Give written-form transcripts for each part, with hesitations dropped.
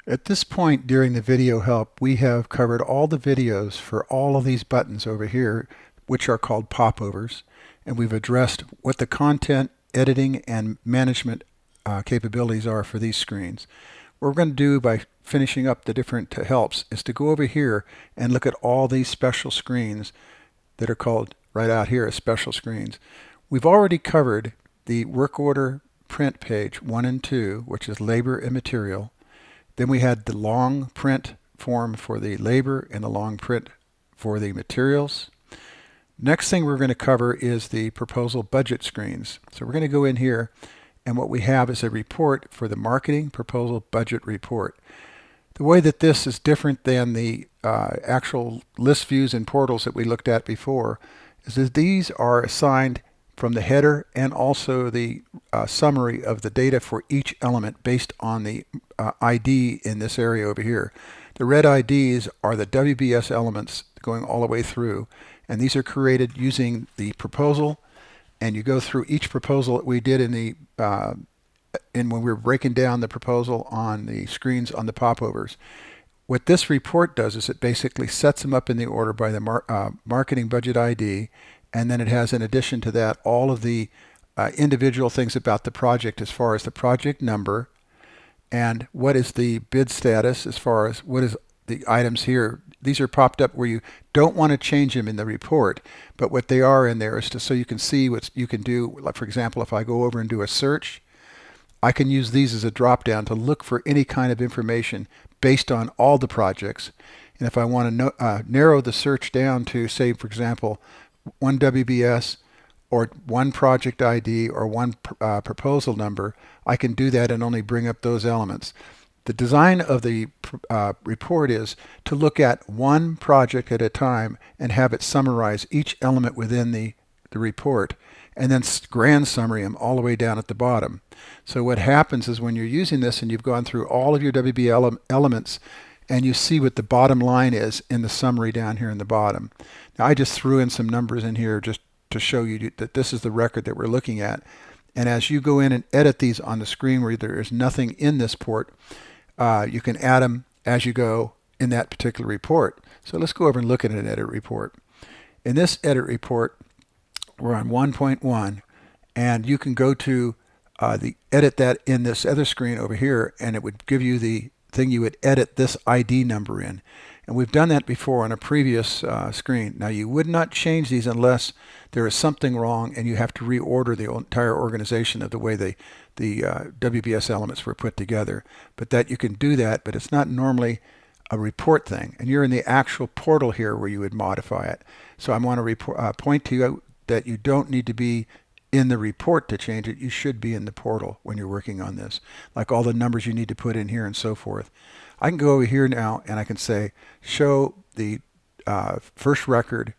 At this point during the video help, we have covered all the videos for all of these buttons over here, which are called popovers, and we've addressed what the content, editing, and management capabilities are for these screens. What we're going to do by finishing up the different helps is to go over here and look at all these special screens that are called right out here as special screens. We've already covered the work order print page 1 and 2, which is labor and material. Then we had the long print form for the labor and the long print for the materials. Next thing we're going to cover is the proposal budget screens. So we're going to go in here, and what we have is a report for the marketing proposal budget report. The way that this is different than the actual list views and portals that we looked at before is that these are assigned from the header and also the summary of the data for each element based on the ID in this area over here. The red IDs are the WBS elements going all the way through, and these are created using the proposal, and you go through each proposal that we did in the when we were breaking down the proposal on the screens on the popovers. What this report does is it basically sets them up in the order by the marketing budget ID, and then it has, in addition to that, all of the individual things about the project as far as the project number and what is the bid status as far as what is the items here. These are popped up where you don't want to change them in the report, but what they are in there is so you can see what you can do. Like, for example, if I go over and do a search, I can use these as a drop down to look for any kind of information based on all the projects. And if I want to narrow the search down to, say, for example, one WBS or one project ID or one proposal number, I can do that and only bring up those elements. The design of the report is to look at one project at a time and have it summarize each element within the report, and then grand summary them all the way down at the bottom. So what happens is when you're using this and you've gone through all of your WB elements and you see what the bottom line is in the summary down here in the bottom. Now I just threw in some numbers in here just to show you that this is the record that we're looking at. And as you go in and edit these on the screen where there is nothing in this port, you can add them as you go in that particular report. So let's go over and look at an edit report. In this edit report, we're on 1.1, and you can go to the edit that in this other screen over here, and it would give you the thing you would edit this ID number in. And we've done that before on a previous screen. Now you would not change these unless there is something wrong and you have to reorder the entire organization of the way the WBS elements were put together. But that you can do that, but it's not normally a report thing. And you're in the actual portal here where you would modify it. So I want to point to you that you don't need to be in the report to change it. You should be in the portal when you're working on this, like all the numbers you need to put in here and so forth. I can go over here now and I can say show the first record,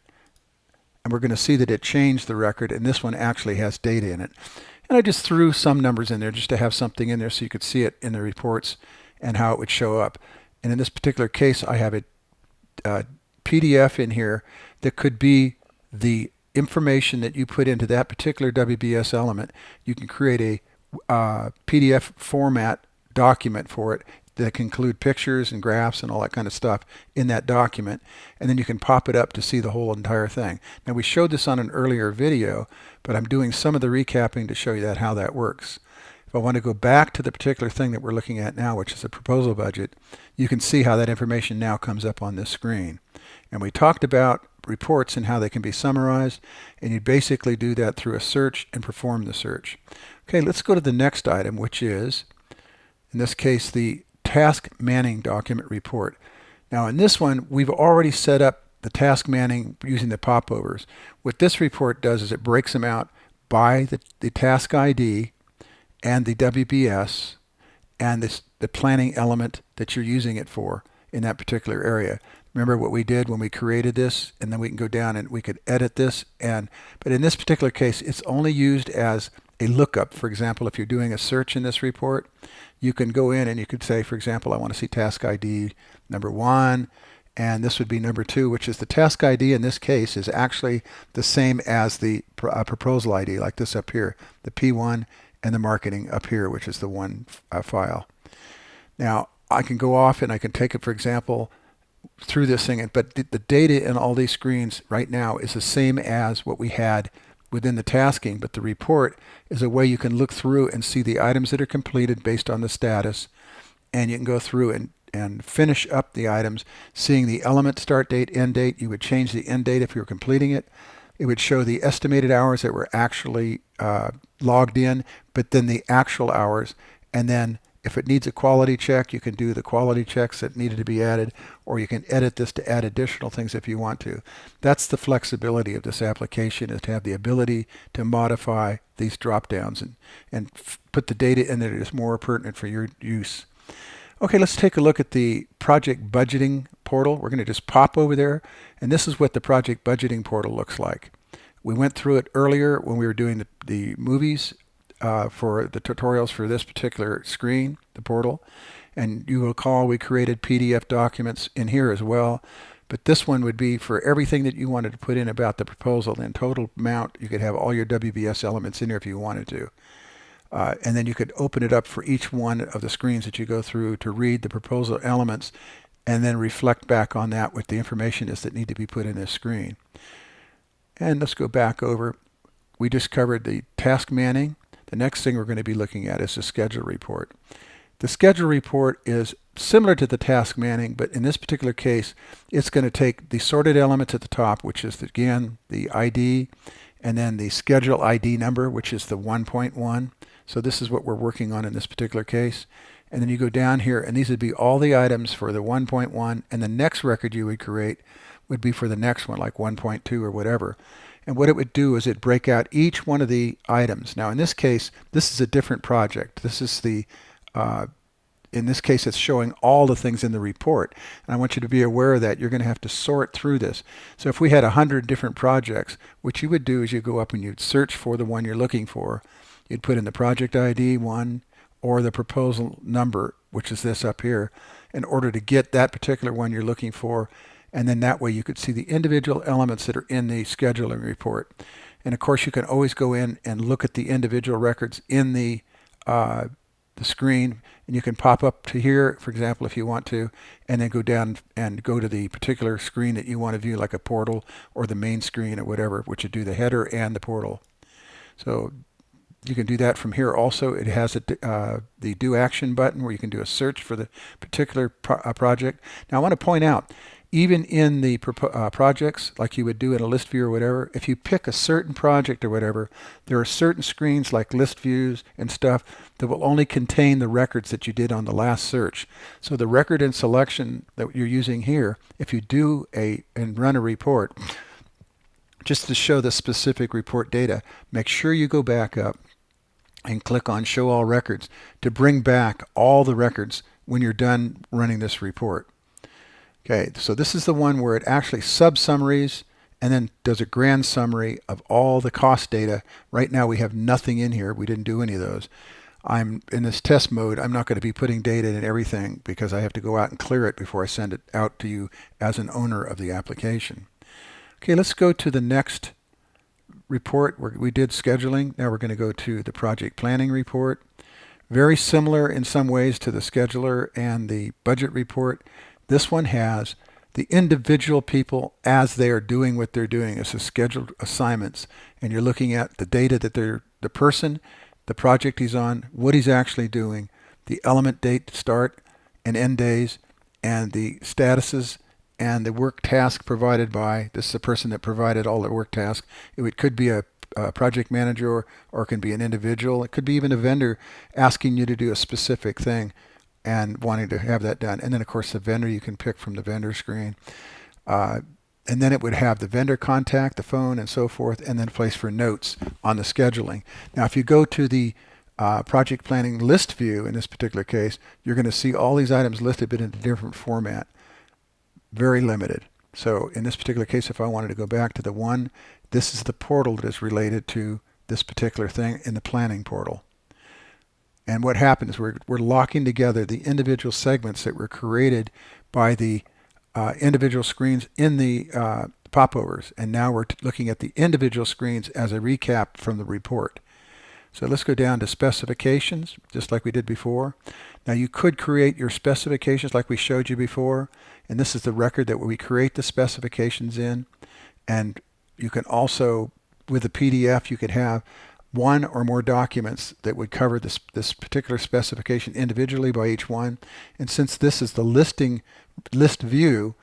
and we're going to see that it changed the record, and this one actually has data in it. And I just threw some numbers in there just to have something in there so you could see it in the reports and how it would show up. And in this particular case, I have a PDF in here that could be the information that you put into that particular WBS element. You can create a PDF format document for it that can include pictures and graphs and all that kind of stuff in that document, and then you can pop it up to see the whole entire thing. Now we showed this on an earlier video, but I'm doing some of the recapping to show you how that works. If I want to go back to the particular thing that we're looking at now, which is the proposal budget, you can see how that information now comes up on this screen. And we talked about reports and how they can be summarized, and you basically do that through a search and perform the search. Okay, let's go to the next item, which is, in this case, the task manning document report. Now in this one, we've already set up the task manning using the popovers. What this report does is it breaks them out by the task ID and the WBS and the planning element that you're using it for in that particular area. Remember what we did when we created this, and then we can go down and we could edit this. But in this particular case, it's only used as a lookup. For example, if you're doing a search in this report, you can go in and you could say, for example, I want to see task ID number 1, and this would be number 2, which is the task ID in this case is actually the same as the proposal ID, like this up here, the P1, and the marketing up here, which is the one file. Now, I can go off and I can take it, for example, through this thing, but the data in all these screens right now is the same as what we had within the tasking, but the report is a way you can look through and see the items that are completed based on the status, and you can go through and finish up the items, seeing the element start date, end date. You would change the end date if you were completing it. It would show the estimated hours that were actually logged in, but then the actual hours, and then if it needs a quality check, you can do the quality checks that needed to be added, or you can edit this to add additional things if you want to. That's the flexibility of this application, is to have the ability to modify these drop downs and put the data in that is more pertinent for your use. Okay, let's take a look at the project budgeting portal. We're going to just pop over there, and this is what the project budgeting portal looks like. We went through it earlier when we were doing the movies for the tutorials for this particular screen, the portal. And you will recall we created PDF documents in here as well. But this one would be for everything that you wanted to put in about the proposal. In total amount, you could have all your WBS elements in there if you wanted to. And then you could open it up for each one of the screens that you go through to read the proposal elements and then reflect back on that what the information is that need to be put in this screen. And let's go back over. We just covered the task manning. The next thing we're going to be looking at is the schedule report. The schedule report is similar to the task manning, but in this particular case, it's going to take the sorted elements at the top, which is, again, the ID, and then the schedule ID number, which is the 1.1. So this is what we're working on in this particular case. And then you go down here, and these would be all the items for the 1.1, and the next record you would create would be for the next one, like 1.2 or whatever. And what it would do is it break out each one of the items. Now in this case, this is a different project. This is the, in this case, it's showing all the things in the report. And I want you to be aware of that. You're going to have to sort through this. So if we had 100 different projects, what you would do is you go up and you'd search for the one you're looking for. You'd put in the project ID one or the proposal number, which is this up here, in order to get that particular one you're looking for. And then that way you could see the individual elements that are in the scheduling report. And of course you can always go in and look at the individual records in the screen, and you can pop up to here, for example, if you want to, and then go down and go to the particular screen that you want to view, like a portal or the main screen or whatever, which would do the header and the portal. So you can do that from here also. It has the do action button where you can do a search for the particular project. Now I want to point out, even in the projects, like you would do in a list view or whatever, if you pick a certain project or whatever, there are certain screens like list views and stuff that will only contain the records that you did on the last search. So the record and selection that you're using here, if you do and run a report, just to show the specific report data, make sure you go back up and click on Show All Records to bring back all the records when you're done running this report. Okay, so this is the one where it actually sub-summaries and then does a grand summary of all the cost data. Right now we have nothing in here. We didn't do any of those. I'm in this test mode. I'm not going to be putting data in everything because I have to go out and clear it before I send it out to you as an owner of the application. Okay, let's go to the next report where we did scheduling. Now we're going to go to the project planning report. Very similar in some ways to the scheduler and the budget report. This one has the individual people as they are doing what they're doing as a scheduled assignments, and you're looking at the data that the person, the project he's on, what he's actually doing, the element date start and end days, and the statuses and the work task provided by, this is the person that provided all the work tasks. It could be a project manager or it can be an individual. It could be even a vendor asking you to do a specific thing and wanting to have that done. And then of course the vendor you can pick from the vendor screen. And then it would have the vendor contact, the phone, and so forth, and then a place for notes on the scheduling. Now if you go to the project planning list view in this particular case, you're going to see all these items listed but in a different format. Very limited. So in this particular case, if I wanted to go back to the one, this is the portal that is related to this particular thing in the planning portal. And what happens, we're locking together the individual segments that were created by the individual screens in the popovers. And now we're looking at the individual screens as a recap from the report. So let's go down to specifications, just like we did before. Now you could create your specifications like we showed you before, and this is the record that we create the specifications in. And you can also, with the PDF, you could have one or more documents that would cover this particular specification individually by each one. And since this is the list view,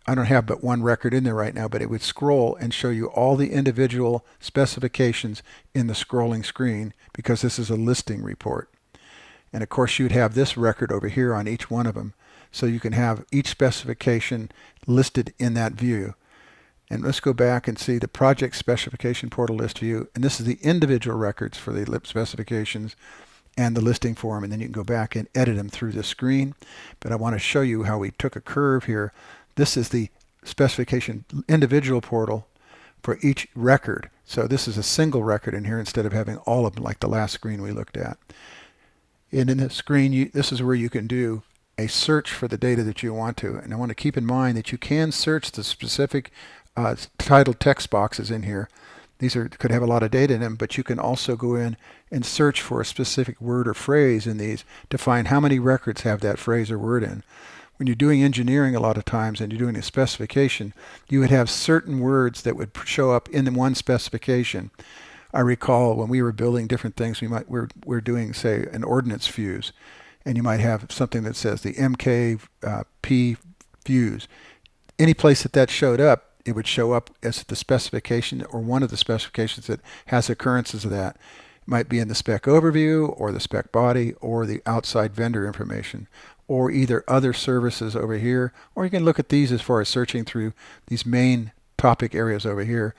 I don't have but one record in there right now, but it would scroll and show you all the individual specifications in the scrolling screen because this is a listing report. And of course you'd have this record over here on each one of them. So you can have each specification listed in that view. And let's go back and see the project specification portal list view. And this is the individual records for the LIP specifications and the listing form. And then you can go back and edit them through the screen. But I want to show you how we took a curve here. This is the specification individual portal for each record. So this is a single record in here instead of having all of them like the last screen we looked at. And in the screen, this is where you can do a search for the data that you want to. And I want to keep in mind that you can search the specific title text boxes in here. These could have a lot of data in them, but you can also go in and search for a specific word or phrase in these to find how many records have that phrase or word in. When you're doing engineering a lot of times and you're doing a specification, you would have certain words that would show up in one specification. I recall when we were building different things, we're doing, say, an ordnance fuse, and you might have something that says the MKP fuse. Any place that showed up, it would show up as the specification or one of the specifications that has occurrences of that. It might be in the spec overview or the spec body or the outside vendor information or either other services over here, or you can look at these as far as searching through these main topic areas over here.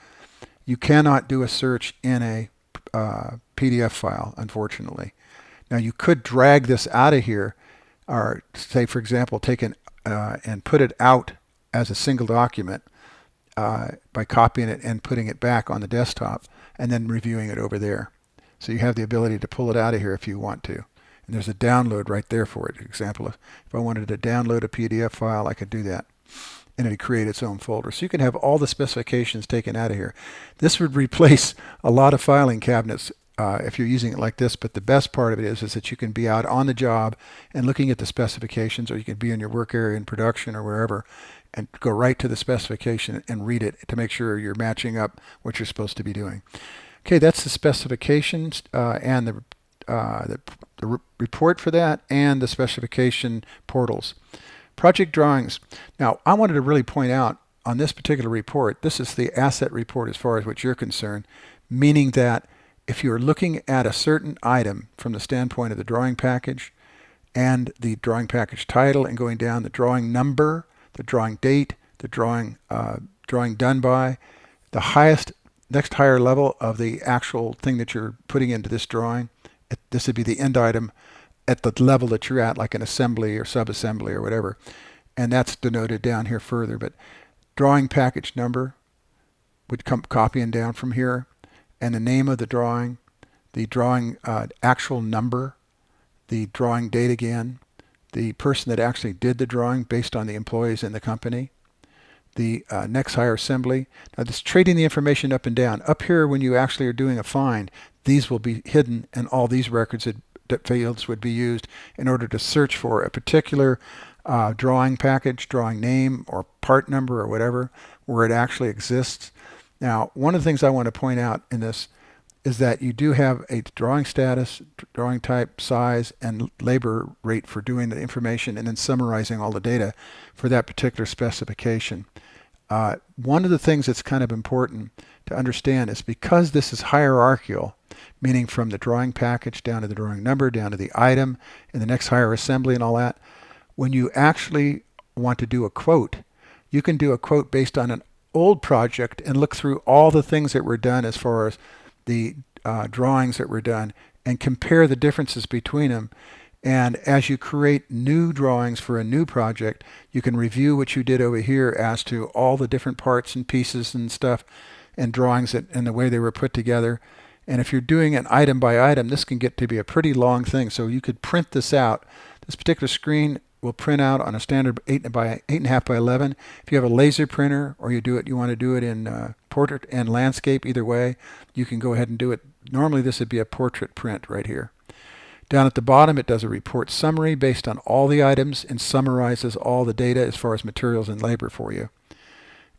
You cannot do a search in a PDF file, unfortunately. Now you could drag this out of here, or say, for example, take and put it out as a single document by copying it and putting it back on the desktop and then reviewing it over there. So you have the ability to pull it out of here if you want to. And there's a download right there for it. For example, if I wanted to download a PDF file, I could do that. And it'd create its own folder. So you can have all the specifications taken out of here. This would replace a lot of filing cabinets if you're using it like this, but the best part of it is that you can be out on the job and looking at the specifications, or you can be in your work area in production or wherever and go right to the specification and read it to make sure you're matching up what you're supposed to be doing. Okay, that's the specifications and the report for that and the specification portals. Project drawings. Now, I wanted to really point out on this particular report, this is the asset report as far as what you're concerned, meaning that if you're looking at a certain item from the standpoint of the drawing package and the drawing package title and going down the drawing number, the drawing date, the drawing done by, the next higher level of the actual thing that you're putting into this drawing, this would be the end item at the level that you're at, like an assembly or sub-assembly or whatever. And that's denoted down here further. But drawing package number would come copying down from here, and the name of the drawing actual number, the drawing date again, the person that actually did the drawing based on the employees in the company, the next higher assembly. Now this trading the information up and down. Up here when you actually are doing a find, these will be hidden and all these records fields would be used in order to search for a particular drawing package, drawing name, or part number or whatever, where it actually exists. Now, one of the things I want to point out in this is that you do have a drawing status, drawing type, size, and labor rate for doing the information and then summarizing all the data for that particular specification. One of the things that's kind of important to understand is because this is hierarchical, meaning from the drawing package down to the drawing number, down to the item, and the next higher assembly and all that, when you actually want to do a quote, you can do a quote based on an old project and look through all the things that were done as far as the drawings that were done and compare the differences between them. And as you create new drawings for a new project, you can review what you did over here as to all the different parts and pieces and stuff and drawings and the way they were put together. And if you're doing an item by item, this can get to be a pretty long thing. So you could print this out. This particular screen will print out on a standard 8.5 by 11. If you have a laser printer, or you want to do it in portrait and landscape, either way, you can go ahead and do it. Normally this would be a portrait print right here. Down at the bottom, it does a report summary based on all the items and summarizes all the data as far as materials and labor for you.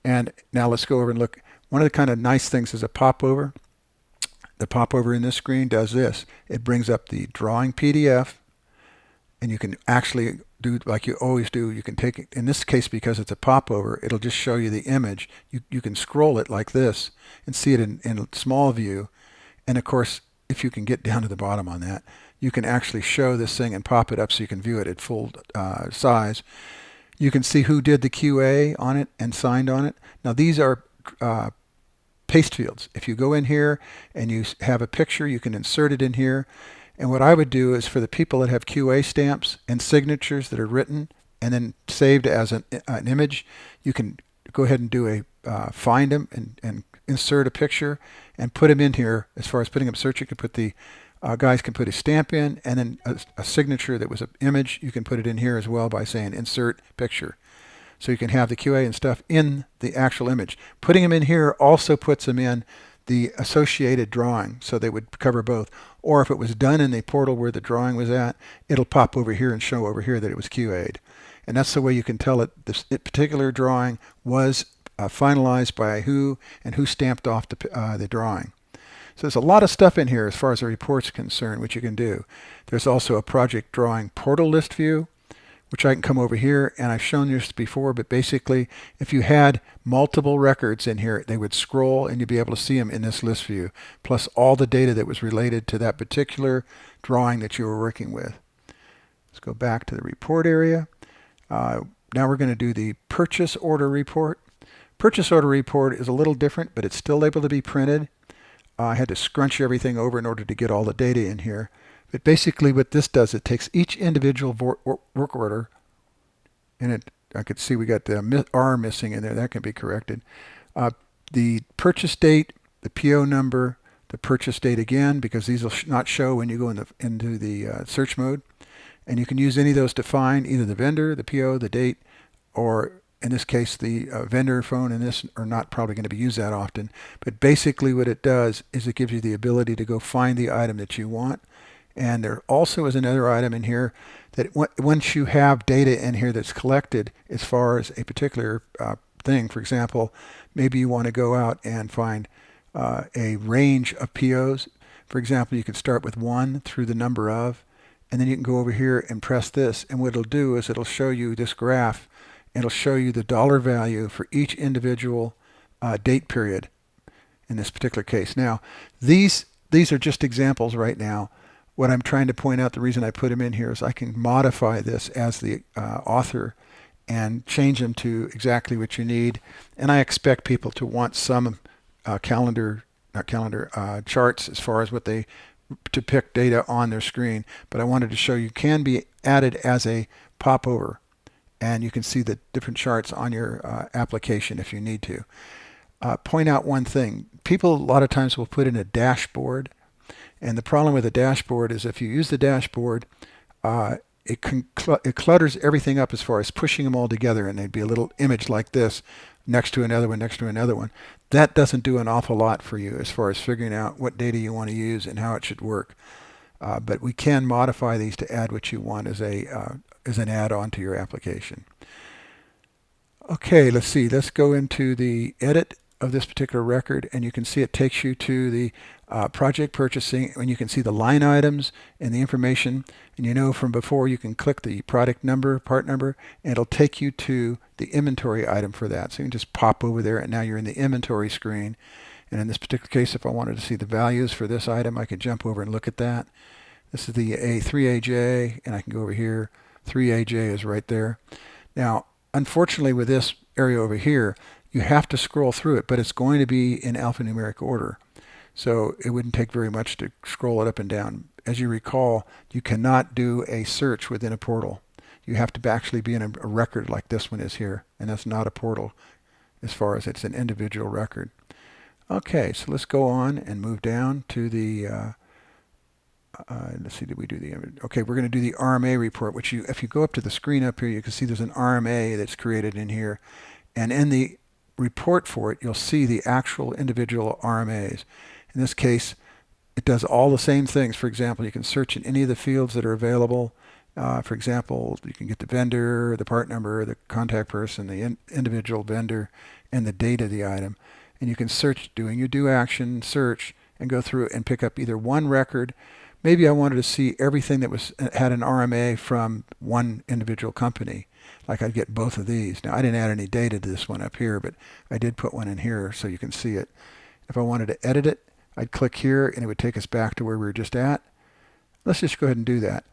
And now let's go over and look. One of the kind of nice things is a popover. The popover in this screen does this. It brings up the drawing PDF, and you can actually do like you always do. You can take it, in this case, because it's a popover, it'll just show you the image. You can scroll it like this and see it in small view. And of course, if you can get down to the bottom on that, you can actually show this thing and pop it up so you can view it at full size. You can see who did the QA on it and signed on it. Now these are paste fields. If you go in here and you have a picture, you can insert it in here. And what I would do is, for the people that have QA stamps and signatures that are written and then saved as an image, you can go ahead and do a find them and insert a picture and put them in here. As far as putting them search, you can put the guys can put a stamp in, and then a signature that was an image, you can put it in here as well by saying insert picture. So you can have the QA and stuff in the actual image. Putting them in here also puts them in the associated drawing, so they would cover both. Or if it was done in the portal where the drawing was at, it'll pop over here and show over here that it was QA'd. And that's the way you can tell it. This particular drawing was finalized by who, and who stamped off the drawing. So there's a lot of stuff in here as far as the report's concerned, which you can do. There's also a project drawing portal list view, which I can come over here, and I've shown this before, but basically if you had multiple records in here, they would scroll and you'd be able to see them in this list view, plus all the data that was related to that particular drawing that you were working with. Let's go back to the report area. Now we're going to do the purchase order report. Purchase order report is a little different, but it's still able to be printed. I had to scrunch everything over in order to get all the data in here. But basically what this does, it takes each individual work order, and I could see we got the R missing in there. That can be corrected. The purchase date, the PO number, the purchase date again, because these will not show when you go into the search mode. And you can use any of those to find either the vendor, the PO, the date, or in this case, the vendor phone and this are not probably going to be used that often. But basically what it does is it gives you the ability to go find the item that you want. And there also is another item in here that once you have data in here that's collected as far as a particular thing, for example, maybe you want to go out and find a range of POs. For example, you can start with 1 through the number of, and then you can go over here and press this. And what it'll do is it'll show you this graph. It'll show you the dollar value for each individual date period in this particular case. Now, these are just examples right now. What I'm trying to point out, the reason I put them in here is I can modify this as the author and change them to exactly what you need. And I expect people to want some charts as far as what they to pick data on their screen. But I wanted to show you can be added as a popover, and you can see the different charts on your application if you need to. Point out one thing. People a lot of times will put in a dashboard. And the problem with a dashboard is if you use the dashboard, it clutters everything up as far as pushing them all together, and there'd be a little image like this next to another one, next to another one. That doesn't do an awful lot for you as far as figuring out what data you want to use and how it should work. But we can modify these to add what you want as an add-on to your application. Okay, let's see. Let's go into the edit of this particular record, and you can see it takes you to the project purchasing, and you can see the line items and the information. And you know from before, you can click the product number, part number, and it'll take you to the inventory item for that. So you can just pop over there, and now you're in the inventory screen. And in this particular case, if I wanted to see the values for this item, I could jump over and look at that. This is the A3AJ, and I can go over here. 3AJ is right there. Now, unfortunately, with this area over here, you have to scroll through it, but it's going to be in alphanumeric order. So it wouldn't take very much to scroll it up and down. As you recall, you cannot do a search within a portal. You have to actually be in a record like this one is here, and that's not a portal as far as it's an individual record. Okay, so let's go on and move down to the let's see, did we do the, okay, we're going to do the RMA report, which if you go up to the screen up here, you can see there's an RMA that's created in here. And in the report for it, you'll see the actual individual RMAs. In this case, it does all the same things. For example, you can search in any of the fields that are available. For example, you can get the vendor, the part number, the contact person, the individual vendor, and the date of the item. And you can search, doing your do action, search, and go through and pick up either one record. Maybe I wanted to see everything that had an RMA from one individual company. Like I'd get both of these. Now I didn't add any data to this one up here, but I did put one in here so you can see it. If I wanted to edit it, I'd click here and it would take us back to where we were just at. Let's just go ahead and do that.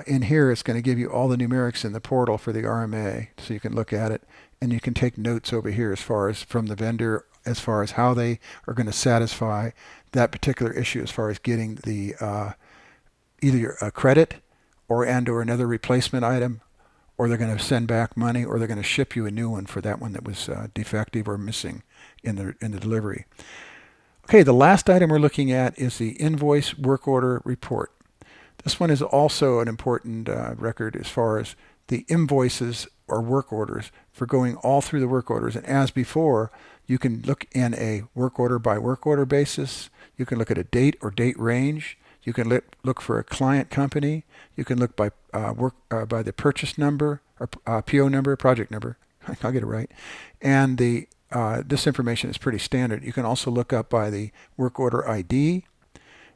In here, it's going to give you all the numerics in the portal for the RMA, so you can look at it, and you can take notes over here as far as from the vendor, as far as how they are going to satisfy that particular issue, as far as getting the either a credit or another replacement item, or they're going to send back money, or they're going to ship you a new one for that one that was defective or missing in the delivery. Okay, the last item we're looking at is the invoice work order report. This one is also an important record as far as the invoices or work orders for going all through the work orders. And as before, you can look in a work order by work order basis. You can look at a date or date range. You can look for a client company. You can look by by the purchase number or PO number, project number. I'll get it right. And this information is pretty standard. You can also look up by the work order ID.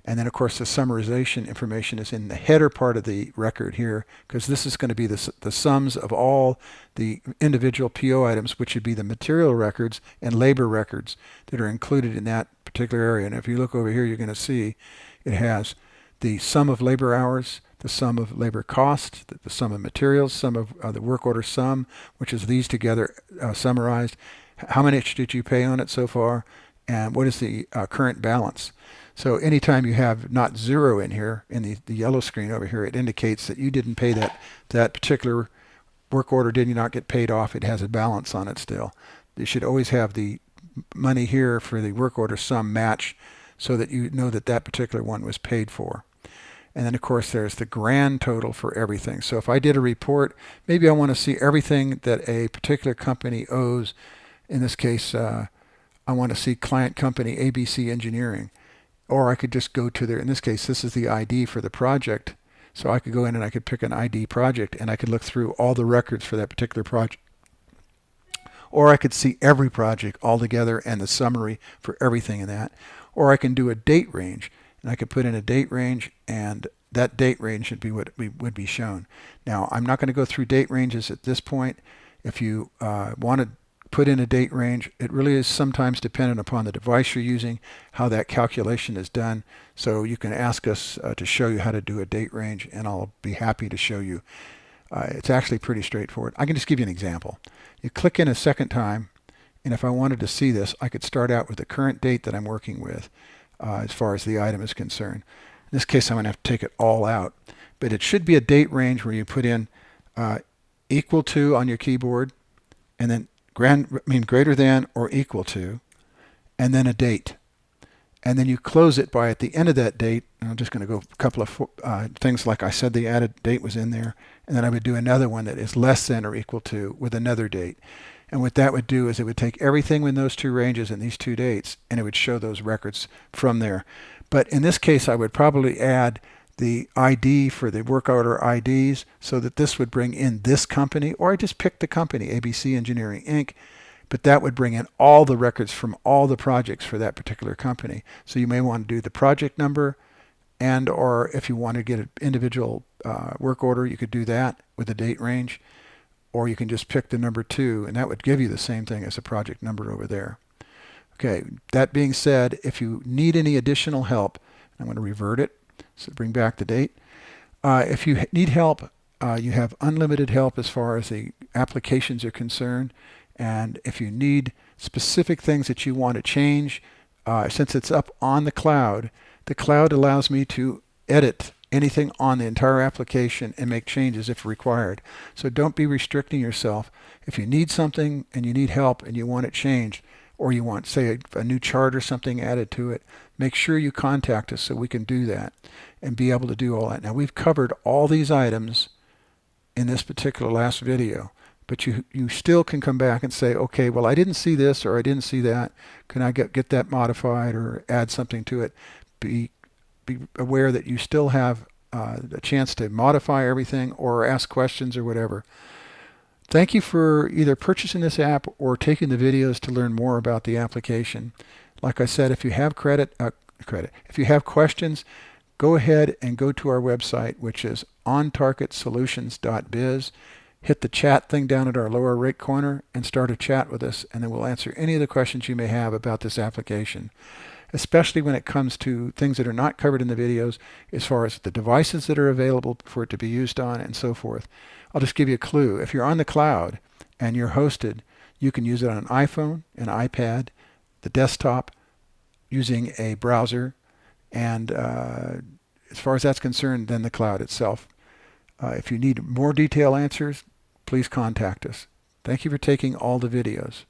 And then, of course, the summarization information is in the header part of the record here, because this is going to be the sums of all the individual PO items, which would be the material records and labor records that are included in that particular area. And if you look over here, you're going to see it has the sum of labor hours, the sum of labor cost, the sum of materials, sum of the work order sum, which is these together summarized. How much did you pay on it so far? And what is the current balance? So anytime you have not zero in here, in the yellow screen over here, it indicates that you didn't pay that particular work order, did not get paid off. It has a balance on it still. You should always have the money here for the work order sum match so that you know that that particular one was paid for. And then, of course, there's the grand total for everything. So if I did a report, maybe I want to see everything that a particular company owes. In this case, I want to see client company ABC Engineering. Or I could just go to in this case, this is the ID for the project. So I could go in and I could pick an ID project and I could look through all the records for that particular project. Or I could see every project all together and the summary for everything in that. Or I can do a date range and I could put in a date range and that date range should be what would be shown. Now, I'm not going to go through date ranges at this point. If you want to put in a date range, it really is sometimes dependent upon the device you're using, how that calculation is done. So you can ask us to show you how to do a date range, and I'll be happy to show you. It's actually pretty straightforward. I can just give you an example. You click in a second time, and if I wanted to see this, I could start out with the current date that I'm working with as far as the item is concerned. In this case, I'm going to have to take it all out. But it should be a date range where you put in equal to on your keyboard, and then greater than or equal to, and then a date. And then you close it by at the end of that date. And I'm just going to go a couple of things like I said, the added date was in there. And then I would do another one that is less than or equal to with another date. And what that would do is it would take everything in those two ranges and these two dates, and it would show those records from there. But in this case, I would probably add the ID for the work order IDs so that this would bring in this company, or I just picked the company, ABC Engineering Inc., but that would bring in all the records from all the projects for that particular company. So you may want to do the project number, and or if you want to get an individual work order, you could do that with the date range, or you can just pick the number 2, and that would give you the same thing as the project number over there. Okay, that being said, if you need any additional help, I'm going to revert it. So bring back the date. If you need help, you have unlimited help as far as the applications are concerned. And if you need specific things that you want to change, since it's up on the cloud allows me to edit anything on the entire application and make changes if required. So don't be restricting yourself. If you need something and you need help and you want it changed, or you want, say, a new chart or something added to it, make sure you contact us so we can do that and be able to do all that. Now, we've covered all these items in this particular last video, but you still can come back and say, okay, well, I didn't see this or I didn't see that. Can I get that modified or add something to it? Be aware that you still have a chance to modify everything or ask questions or whatever. Thank you for either purchasing this app or taking the videos to learn more about the application. Like I said, if you have if you have questions, go ahead and go to our website, which is ontargetsolutions.biz. Hit the chat thing down at our lower right corner and start a chat with us, and then we'll answer any of the questions you may have about this application, especially when it comes to things that are not covered in the videos, as far as the devices that are available for it to be used on and so forth. I'll just give you a clue. If you're on the cloud and you're hosted, you can use it on an iPhone, an iPad, the desktop, using a browser, and as far as that's concerned, then the cloud itself. If you need more detailed answers, please contact us. Thank you for taking all the videos.